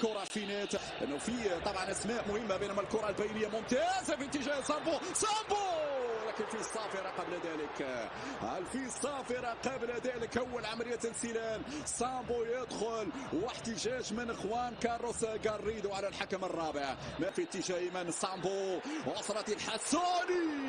كرة في نت انه في طبعا اسماء مهمه بينما الكره البينيه ممتازه في اتجاه سامبو لكن في الصافره قبل ذلك. في الصافره قبل ذلك اول عمليه انسلام سامبو يدخل واحتجاج من اخوان كارلوس غاريدو على الحكم الرابع في اتجاه ايمن سامبو. وصلت الحسوني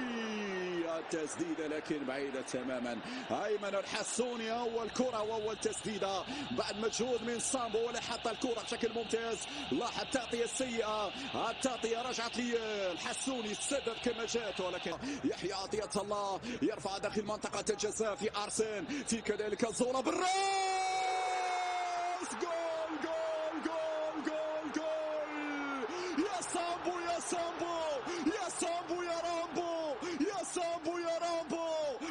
التسديده لكن بعيده تماما. ايمن الحسوني اول كره واول تسديده بعد مجهود من سامبو ولا حتى الكره بشكل ممتاز. لاحظ التغطيه السيئه التغطيه رجعت لي الحسوني سدد كما جاءت ولكن يحيى عطية الله يرفع داخل منطقه الجزاء في ارسن في كذلك زولا بالراس. جول جول جول جول جول يا سامبو يا سامبو يا سامبو يا رامبو يا سامبو يا رامبو.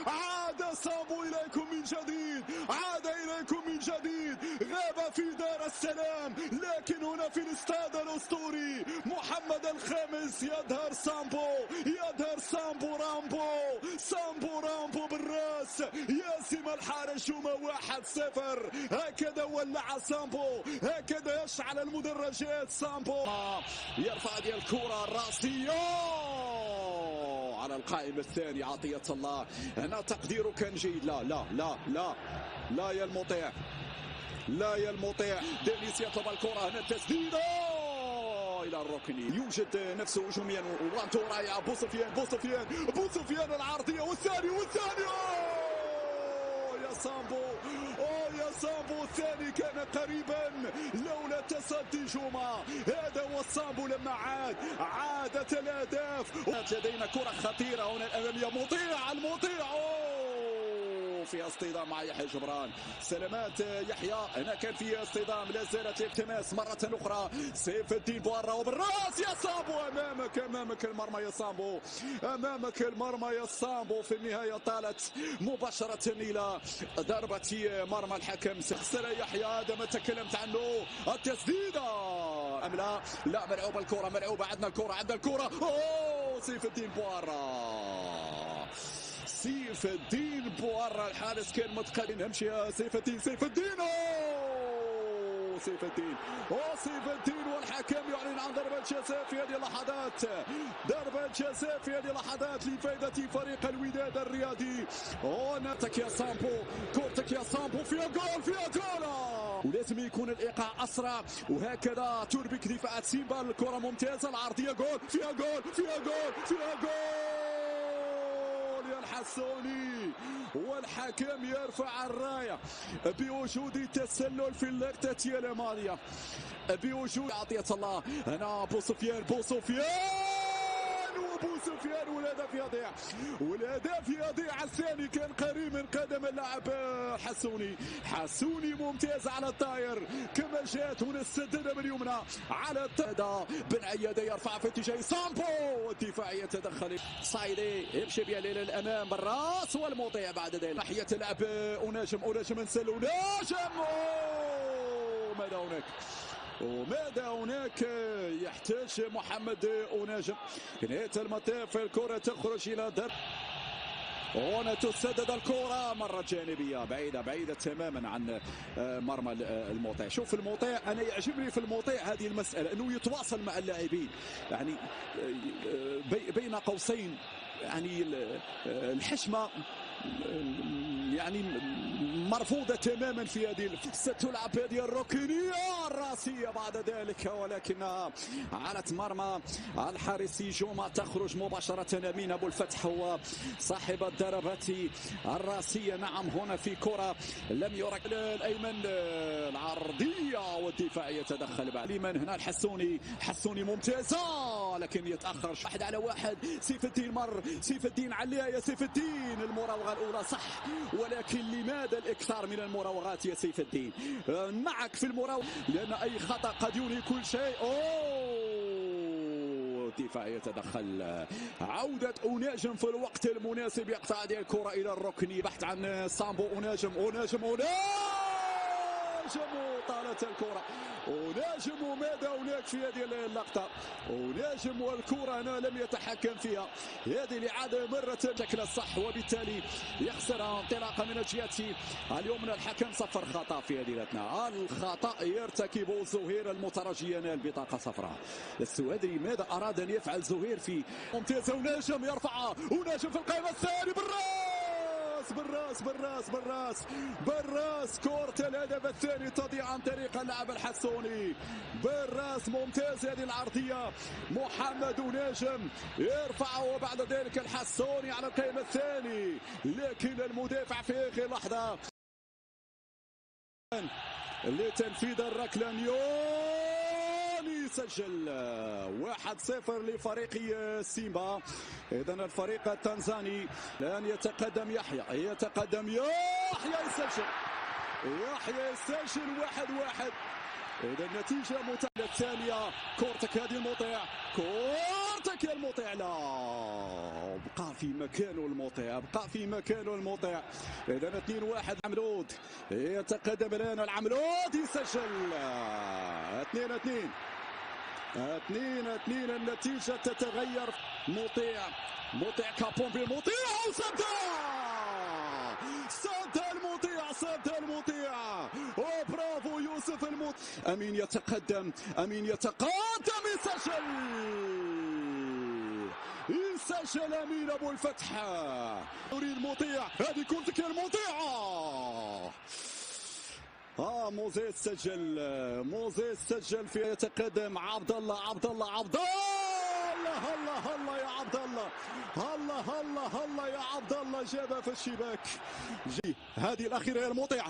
عاد سامبو إليكم من جديد عاد إليكم من جديد. غاب في دار السلام لكن هنا في الاستاد الأسطوري محمد الخامس يظهر سامبو يظهر سامبو رامبو بالراس ياسم الحارشومة 1-0. هكذا ولع سامبو هكذا يشعل المدرجات سامبو يرفع ديال الكرة الراسية على القائم الثاني عطية الله. هنا تقديره كان جيد. لا لا لا لا لا يا المطيع لا يا المطيع. دينيس يطلب الكرة هنا التسديدة إلى الركني يوجد نفسه هجوميا ورانتو رايع بو سفيان العرضية والثاني يا سامبو يا سامبو الثاني كان قريبا لولا تصدي جوما. هذا هو سامبو لما عادت الأهداف. لدينا كرة خطيرة هنا الأمامية المطيع في اصطدام مع يحيى جبران. سلامات يحيى هنا كان في اصطدام لا زالت التماس مرة أخرى. سيف الدين بوارا وبالراس يا سامبو أمامك المرمى يا سامبو أمامك المرمى يا سامبو. في النهاية طالت مباشرة إلى ضربة مرمى الحكم. خسر يحيى هذا ما تكلمت عنه. التسديدة أم لا ملعوبة الكرة ملعوبة. عندنا الكرة سيف الدين بوارا الحارس كان متقدم. امشي يا سيف الدين سيف الدين والحكم يعلن عن ضربة جزاء في هذه اللحظات. ضربة جزاء في هذه اللحظات لفائدة فريق الوداد الرياضي. كورتك يا سامبو فيها جول ولازم يكون الايقاع اسرع وهكذا تربك دفاعات سيمبا. الكرة ممتازة العرضية جول فيها جول الحسوني والحكم يرفع الراية بوجود تسلل في اللقطة الأمامية بوجود عطية الله. هنا بو سفيان والهدف يضيع الثاني كان قريب من قدم اللاعب حسوني ممتاز على الطاير كما جاءت هنا السدادة باليمنى على الطاير. بن عيادة يرفع في اتجاه سامبو والدفاع يتدخل صايدي يمشي بها الى الامام بالراس والمطيع بعد ذلك ناحية اللعب أناجم انسل وماذا هناك يحتاج محمد أناجم. نهاية المطاف الكرة تخرج إلى ضرب. هنا تسدد الكرة مرة جانبية بعيدة تماما عن مرمى المطيع. شوف المطيع أنا يعجبني في المطيع هذه المسألة أنه يتواصل مع اللاعبين يعني بين قوسين يعني الحشمة يعني مرفوضة تماما في هذه ستلعب هذه الركنية الراسية بعد ذلك ولكنها علت مرمى الحارسي جوما. تخرج مباشرة من أبو الفتح هو صاحب الضربات الراسية. نعم هنا في كرة لم يرك الأيمن العرضية والدفاع يتدخل بعد لمن هنا الحسوني ممتازة لكن يتأخر 1-1. سيف الدين عليها يا سيف الدين. المراوغة الأولى صح ولكن لماذا الإكثار من المراوغات يا سيف الدين؟ معك في المراوغة لأن أي خطأ قد ينهي كل شيء. الدفاع يتدخل. عودة أناجم في الوقت المناسب يقطع هذه الكرة إلى الركن. بحث عن سامبو. أناجم ونجم وطالت الكره ونجم وماذا هناك في هذه اللقطه ونجم والكره هنا لم يتحكم فيها. هذه الاعاده مرت بشكل الصح وبالتالي يخسرها انطلاقا من الجهه اليمنى. الحكم صفر خطا في هذه الاثناء. الخطا يرتكبه زهير المترجي ينال بطاقه صفراء. لست ادري ماذا اراد ان يفعل زهير في ممتازه ونجم يرفعها ونجم في القائمه الثاني بالراس كرة الهدف الثاني تضيع عن طريق اللاعب الحسوني. بالراس ممتاز هذه العرضية. محمد ونجم يرفع وبعد ذلك الحسوني على القائمة الثاني لكن المدافع في آخر لحظة لتنفيذ الركلة سجل 1-0 لفريق سيمبا. إذا الفريق التنزاني الآن يتقدم يحيى يسجل 1-1. إذا النتيجة متعادلة. الثانية كورتك هذه المطيع لا بقى في مكانه المطيع إذا 2-1. عملود يتقدم الآن العملود يسجل 2-2. النتيجة تتغير. مطيع كابومبي صد المطيع برافو يوسف أمين يتقدم يسجل أمين أبو الفتح. يريد مطيع هذه كرتك يا المطيع. موزيس سجل في يتقدم عبد الله يا عبد الله جابها في الشباك. هذه الأخيرة يا المطيع